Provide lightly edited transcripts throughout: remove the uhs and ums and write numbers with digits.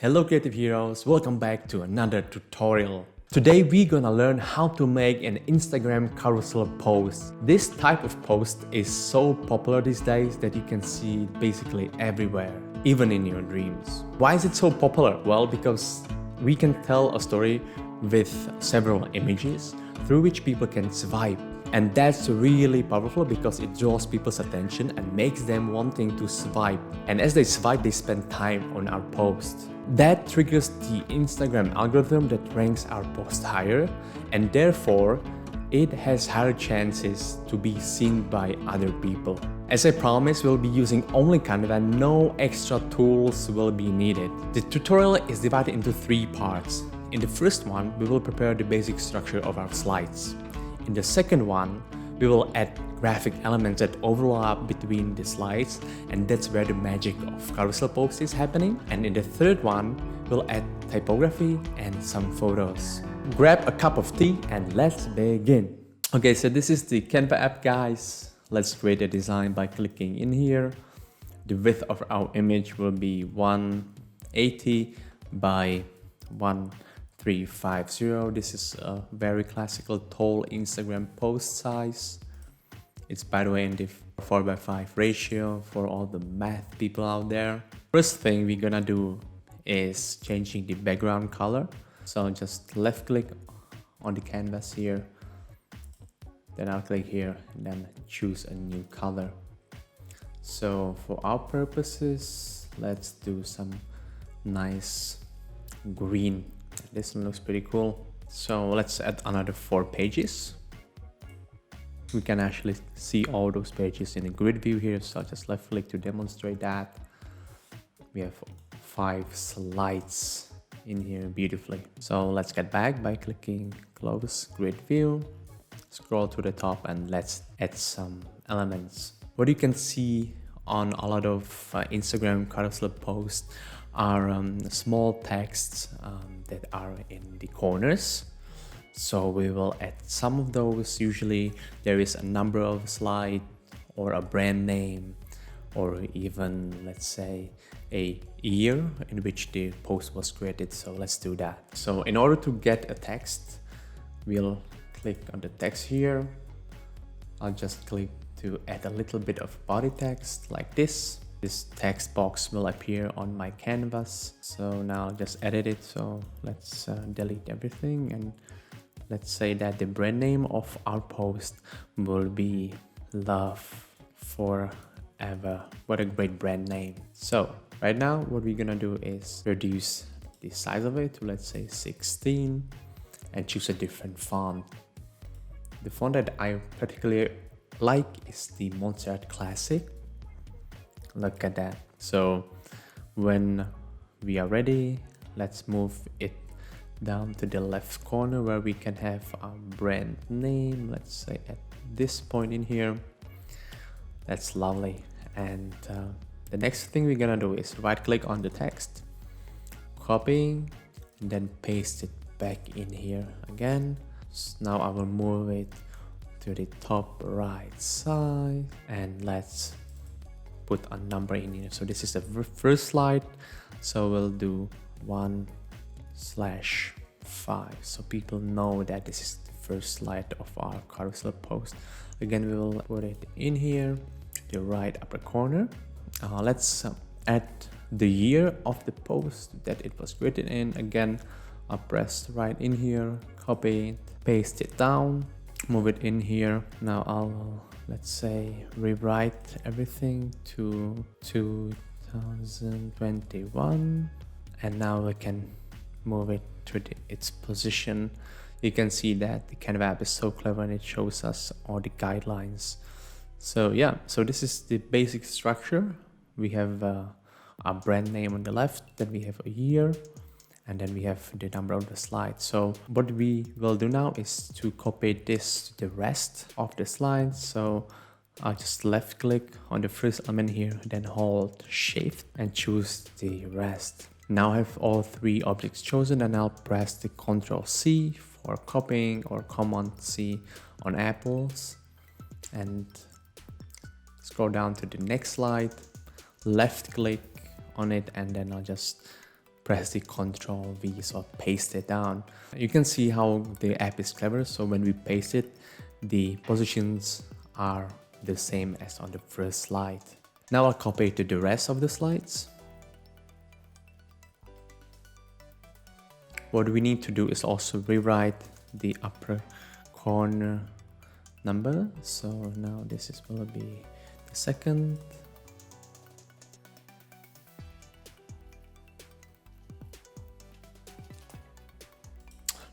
Hello creative heroes, welcome back to another tutorial. Today we're gonna learn how to make an Instagram carousel post. This type of post is so popular these days that you can see it basically everywhere, even in your dreams. Why is it so popular? Well, because we can tell a story with several images through which people can swipe. And that's really powerful because it draws people's attention and makes them wanting to swipe. And as they swipe, they spend time on our post. That triggers the Instagram algorithm that ranks our post higher, and therefore it has higher chances to be seen by other people. As I promised, we'll be using only Canva and no extra tools will be needed. The tutorial is divided into 3 parts. In the first one, we will prepare the basic structure of our slides. In the second one, we will add graphic elements that overlap between the slides, and that's where the magic of carousel posts is happening. And in the third one, we'll add typography and some photos. Grab a cup of tea and let's begin. Okay, so this is the Canva app, guys. Let's create a design by clicking in here. The width of our image will be 180 by 1350. This is a very classical tall Instagram post size. It's, by the way, in the 4:5 ratio for all the math people out there. First thing we're gonna do is changing the background color. So just left click on the canvas here. Then I'll click here and then choose a new color. So for our purposes, let's do some nice green. This one looks pretty cool. So let's add another 4 pages. We can actually see all those pages in a grid view here. So just left click to demonstrate that. We have 5 slides in here beautifully. So let's get back by clicking close grid view. Scroll to the top and let's add some elements. What you can see on a lot of Instagram carousel posts are small texts that are in the corners. So we will add some of those. Usually there is a number of slide or a brand name or even, let's say, a year in which the post was created. So let's do that. So in order to get a text, we'll click on the text here. I'll just click to add a little bit of body text like this. This text box will appear on my canvas. So now I'll just edit it. So let's delete everything and let's say that the brand name of our post will be Love Forever. What a great brand name. So right now what we're gonna do is reduce the size of it to, let's say, 16 and choose a different font. The font that I particularly like is the Montserrat Classic. Look at that. So when we are ready, let's move it down to the left corner where we can have our brand name. Let's say at this point in here. That's lovely. And the next thing we're gonna do is right click on the text, copying, and then paste it back in here again. So now I will move it to the top right side and let's put a number in here. So this is the first slide, so we'll do 1/5 so people know that this is the first slide of our carousel post. Again, we will put it in here, the right upper corner. Let's add the year of the post that it was created in. Again, I'll press right in here, copy it, paste it down, move it in here. Now I'll, let's say, rewrite everything to 2021, and now we can move it to its position. You can see that the Canva app is so clever and it shows us all the guidelines. So yeah, so this is the basic structure. We have our brand name on the left, then we have a year, and then we have the number of the slide. So what we will do now is to copy this to the rest of the slides. So I'll just left click on the first element here, then hold shift and choose the rest. Now I have all 3 objects chosen, and I'll press the Ctrl C for copying or Command C on apples and scroll down to the next slide, left click on it, and then I'll just press the Ctrl V, so paste it down. You can see how the app is clever. So when we paste it, the positions are the same as on the first slide. Now I'll copy it to the rest of the slides. What we need to do is also rewrite the upper corner number. So now this will be the second.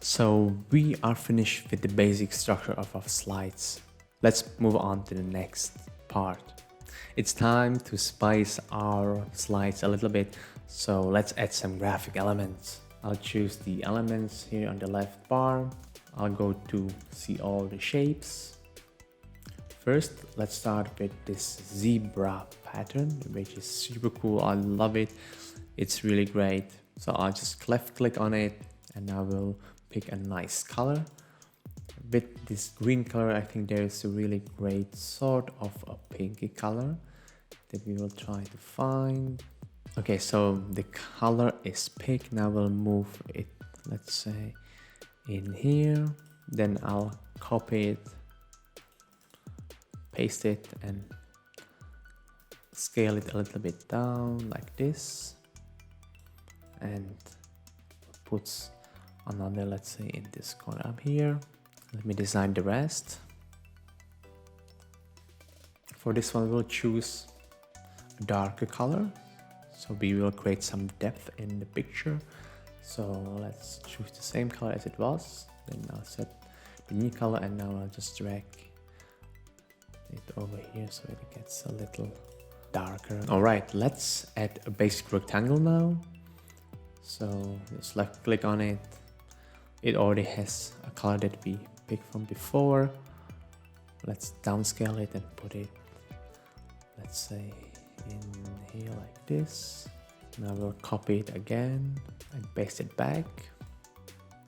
So we are finished with the basic structure of our slides. Let's move on to the next part. It's time to spice our slides a little bit. So let's add some graphic elements. I'll choose the elements here on the left bar. I'll go to see all the shapes. First, let's start with this zebra pattern, which is super cool. I love it. It's really great. So I'll just left click on it and I will pick a nice color. With this green color, I think there is a really great sort of a pinky color that we will try to find. Okay, so the color is picked. Now we'll move it, let's say, in here. Then I'll copy it, paste it, and scale it a little bit down like this. And put another, let's say, in this corner up here. Let me design the rest. For this one, we'll choose a darker color. So we will create some depth in the picture. So let's choose the same color as it was. Then I'll set the new color and now I'll just drag it over here so it gets a little darker. All right, let's add a basic rectangle now. So just left click on it. It already has a color that we picked from before. Let's downscale it and put it, let's say, in here like this. Now we'll copy it again and paste it back.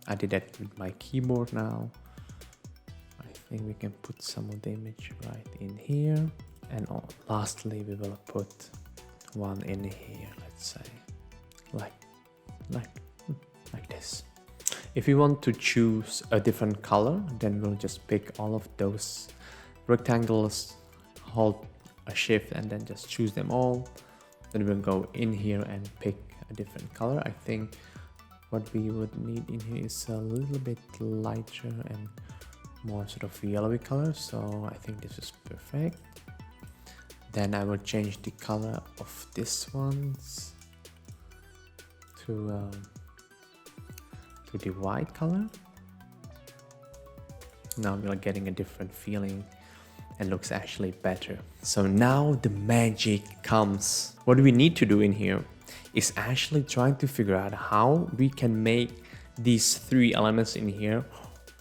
I did that with my keyboard now. I think we can put some of the image right in here. And lastly, we will put one in here, let's say, like this. If you want to choose a different color, then we'll just pick all of those rectangles, hold a shift and then just choose them all. Then we'll go in here and pick a different color. I think what we would need in here is a little bit lighter and more sort of yellowy color. So I think this is perfect. Then I will change the color of this ones to the white color. Now we are getting a different feeling and looks actually better. So now the magic comes. What we need to do in here is actually trying to figure out how we can make these three elements in here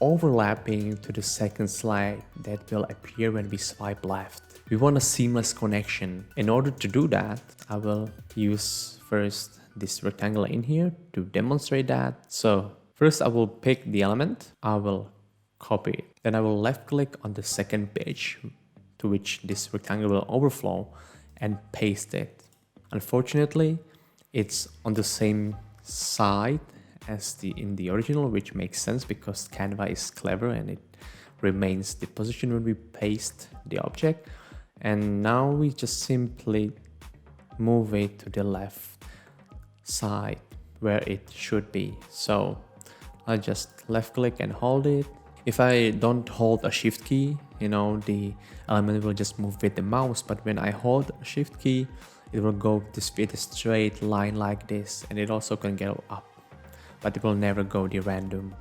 overlapping to the second slide that will appear when we swipe left. We want a seamless connection. In order to do that, I will use first this rectangle in here to demonstrate that. So first I will pick the element, I will copy it. Then I will left click on the second page to which this rectangle will overflow and paste it. Unfortunately, it's on the same side as in the original, which makes sense because Canva is clever and it remains the position when we paste the object. And now we just simply move it to the left side where it should be. So I just left click and hold it. If I don't hold a shift key, the element will just move with the mouse, but when I hold a shift key, it will go with a straight line like this, and it also can go up, but it will never go the random,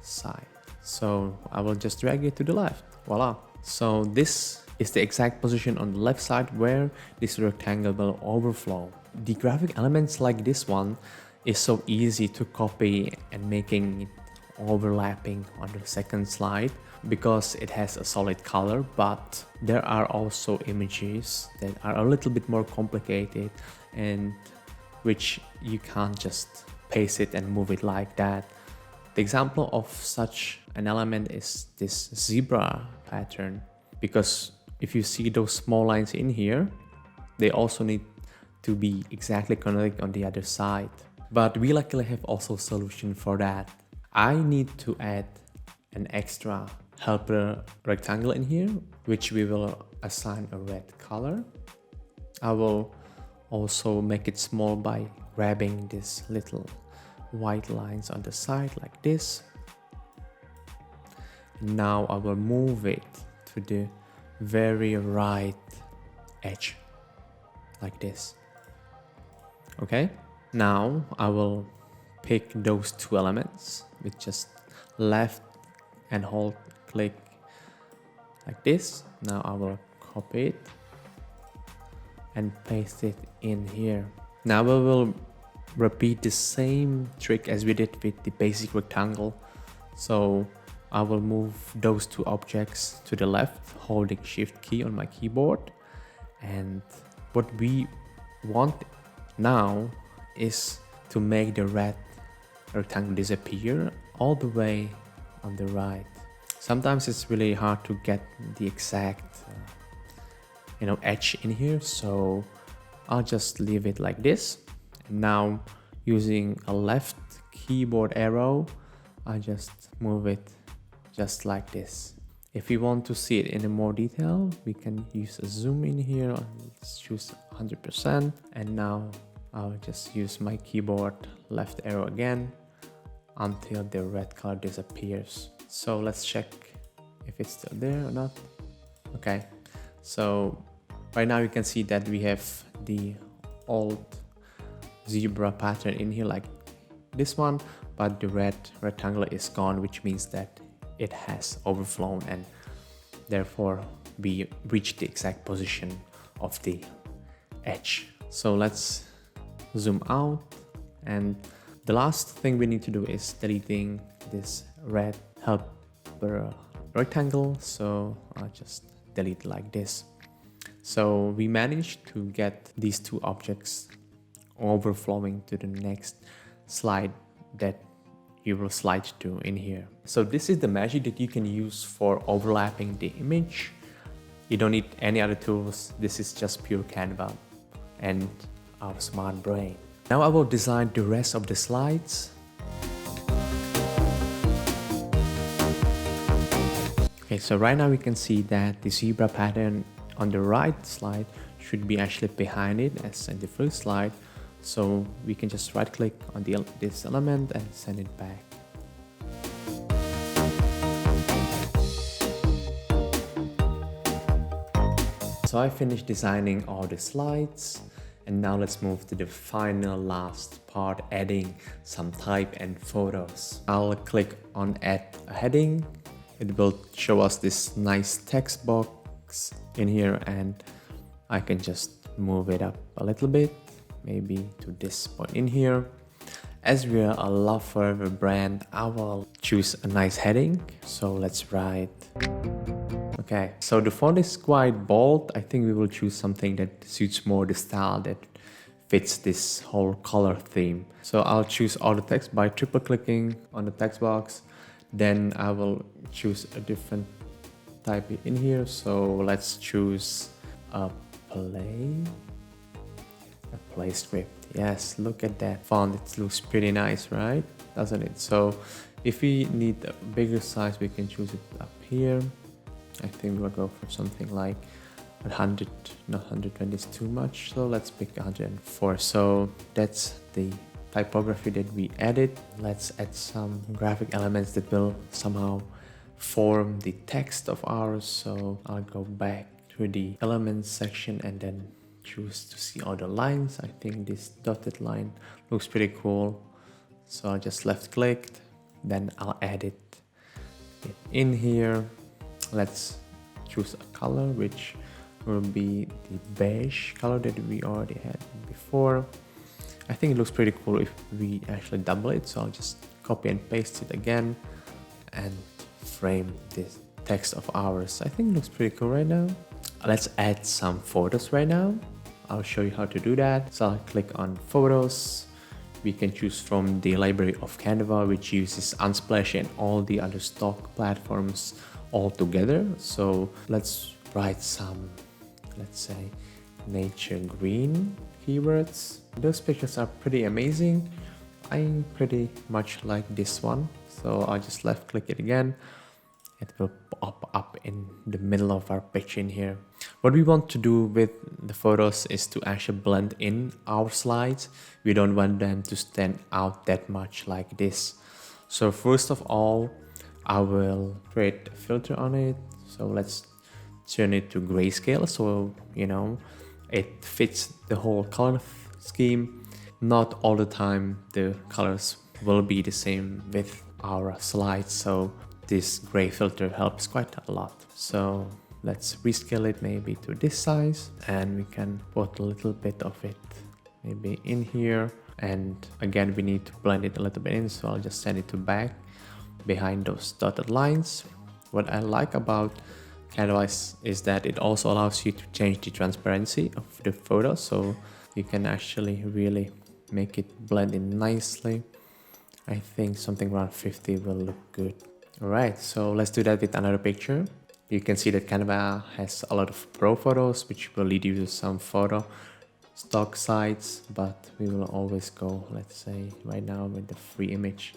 side. So I will just drag it to the left, voila. So this is the exact position on the left side where this rectangle will overflow. The graphic elements like this one is so easy to copy and making it overlapping on the second slide because it has a solid color, but there are also images that are a little bit more complicated and which you can't just paste it and move it like that. The example of such an element is this zebra pattern, because if you see those small lines in here, they also need to be exactly connected on the other side. But we luckily have also solution for that. I need to add an extra helper rectangle in here, which we will assign a red color. I will also make it small by grabbing these little white lines on the side like this. Now I will move it to the very right edge like this. Okay, now I will pick those two elements with just left and hold click like this. Now I will copy it and paste it in here. Now we will repeat the same trick as we did with the basic rectangle. So I will move those two objects to the left, holding Shift key on my keyboard. And what we want now is to make the red rectangle disappear all the way on the right. Sometimes it's really hard to get the exact edge in here, so I'll just leave it like this. And now using a left keyboard arrow, I just move it just like this. If we want to see it in more detail, we can use a zoom in here. Let's choose 100%, and now I'll just use my keyboard left arrow again until the red color disappears. So let's check if it's still there or not. Okay, so right now you can see that we have the old zebra pattern in here like this one, but the red rectangle is gone, which means that it has overflown, and therefore we reach the exact position of the edge. So let's zoom out, and the last thing we need to do is deleting this red helper rectangle. So I'll just delete like this. So we managed to get these two objects overflowing to the next slide that you will slide to in here. So this is the magic that you can use for overlapping the image. You don't need any other tools. This is just pure Canva and our smart brain. Now I will design the rest of the slides. Okay, so right now we can see that the zebra pattern on the right slide should be actually behind it as in the first slide. So we can just right click on this element and send it back. So I finished designing all the slides, and now let's move to the final last part, adding some type and photos. I'll click on add a heading. It will show us this nice text box in here, and I can just move it up a little bit, maybe to this point in here. As we are a Love Forever brand, I will choose a nice heading. So let's write. Okay, so the font is quite bold. I think we will choose something that suits more the style that fits this whole color theme. So I'll choose all the text by triple clicking on the text box. Then I will choose a different type in here. So let's choose a play script. Yes, look at that font. It looks pretty nice, right? Doesn't it? So if we need a bigger size, we can choose it up here. I think we'll go for something like 100, not 120 is too much. So let's pick 104. So that's the typography that we added. Let's add some graphic elements that will somehow form the text of ours. So I'll go back to the elements section and then choose to see all the lines. I think this dotted line looks pretty cool. So I'll just left click, then I'll add it in here. Let's choose a color, which will be the beige color that we already had before. I think it looks pretty cool if we actually double it. So I'll just copy and paste it again and frame this text of ours. I think it looks pretty cool right now. Let's add some photos right now. I'll show you how to do that. So I'll click on photos. We can choose from the library of Canva, which uses Unsplash and all the other stock platforms all together. So let's write some, let's say, nature green. keywords. Those pictures are pretty amazing. I pretty much like this one, so I'll just left click it again. It will pop up in the middle of our picture in here. What we want to do with the photos is to actually blend in our slides. We don't want them to stand out that much like this. So first of all, I will create a filter on it. So let's turn it to grayscale, so you know it fits the whole color scheme. Not all the time the colors will be the same with our slides, so this gray filter helps quite a lot. So let's rescale it maybe to this size, and we can put a little bit of it maybe in here. And again, we need to blend it a little bit in, so I'll just send it to back behind those dotted lines. What I like about Canva is that it also allows you to change the transparency of the photo, so you can actually really make it blend in nicely. I think something around 50 will look good. Alright, so let's do that with another picture. You can see that Canva has a lot of pro photos, which will lead you to some photo stock sites, but we will always go, let's say right now, with the free image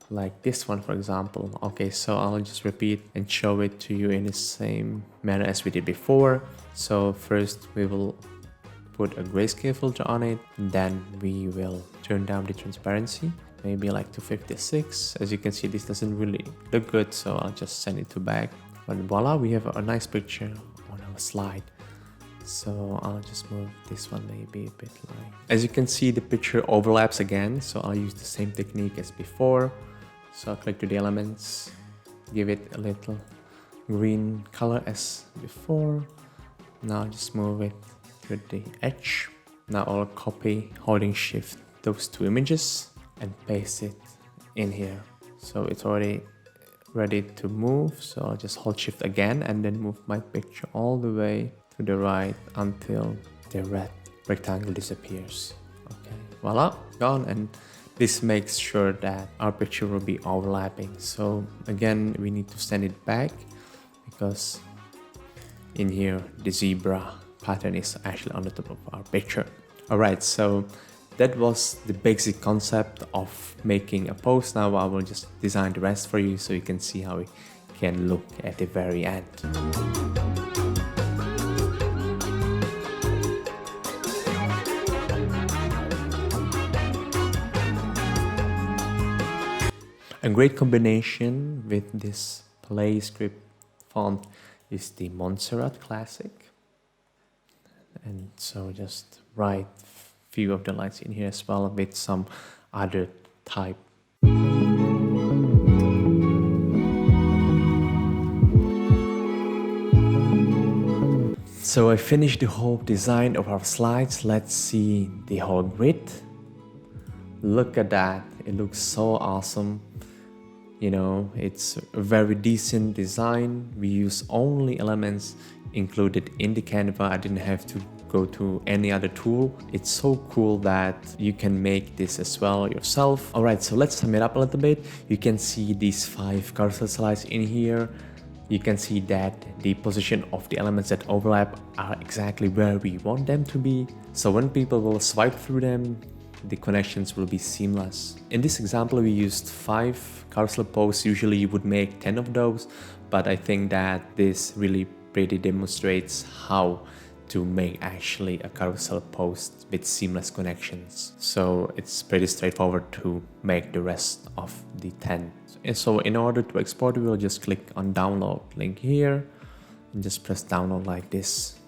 like this one, for example. Okay, so I'll just repeat and show it to you in the same manner as we did before. So first we will put a grayscale filter on it, and then we will turn down the transparency, maybe like to 56. As you can see, this doesn't really look good, so I'll just send it to back. But voila, we have a nice picture on our slide. So I'll just move this one maybe a bit like. As you can see, the picture overlaps again, so I'll use the same technique as before. So I'll click to the elements, give it a little green color as before. Now just move it to the edge. Now I'll copy, holding shift, those two images and paste it in here. So it's already ready to move, so I'll just hold shift again and then move my picture all the way to the right until the red rectangle disappears. Okay, voila, gone. And this makes sure that our picture will be overlapping. So again, we need to send it back because in here the zebra pattern is actually on the top of our picture. Alright, so that was the basic concept of making a post. Now I will just design the rest for you so you can see how it can look at the very end. A great combination with this play script font is the Montserrat Classic. And so just write few of the lines in here as well with some other type. So I finished the whole design of our slides. Let's see the whole grid. Look at that, it looks so awesome. You know, it's a very decent design. We use only elements included in the Canva. I didn't have to go to any other tool. It's so cool that you can make this as well yourself. Alright, so let's sum it up a little bit. You can see these 5 carousel slides in here. You can see that the position of the elements that overlap are exactly where we want them to be. So when people will swipe through them, the connections will be seamless. In this example, we used 5 carousel posts. Usually you would make 10 of those, but I think that this really pretty demonstrates how to make actually a carousel post with seamless connections. So it's pretty straightforward to make the rest of the 10. And so in order to export, we will just click on download link here and just press download like this.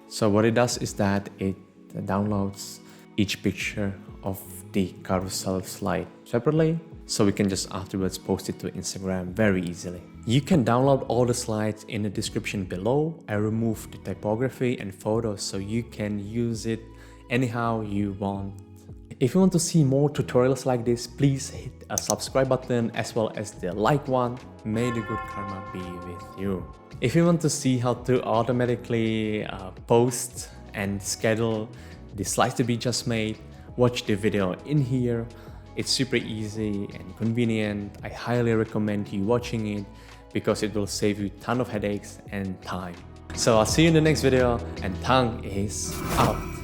So what it does is that it downloads each picture of the carousel slide separately, so we can just afterwards post it to Instagram very easily. You can download all the slides in the description below. I removed the typography and photos so you can use it anyhow you want. If you want to see more tutorials like this, please hit a subscribe button as well as the like one. May the good karma be with you. If you want to see how to automatically post and schedule the slides to be just made, watch the video in here. It's super easy and convenient. I highly recommend you watching it because it will save you a ton of headaches and time. So I'll see you in the next video, and Thang is out.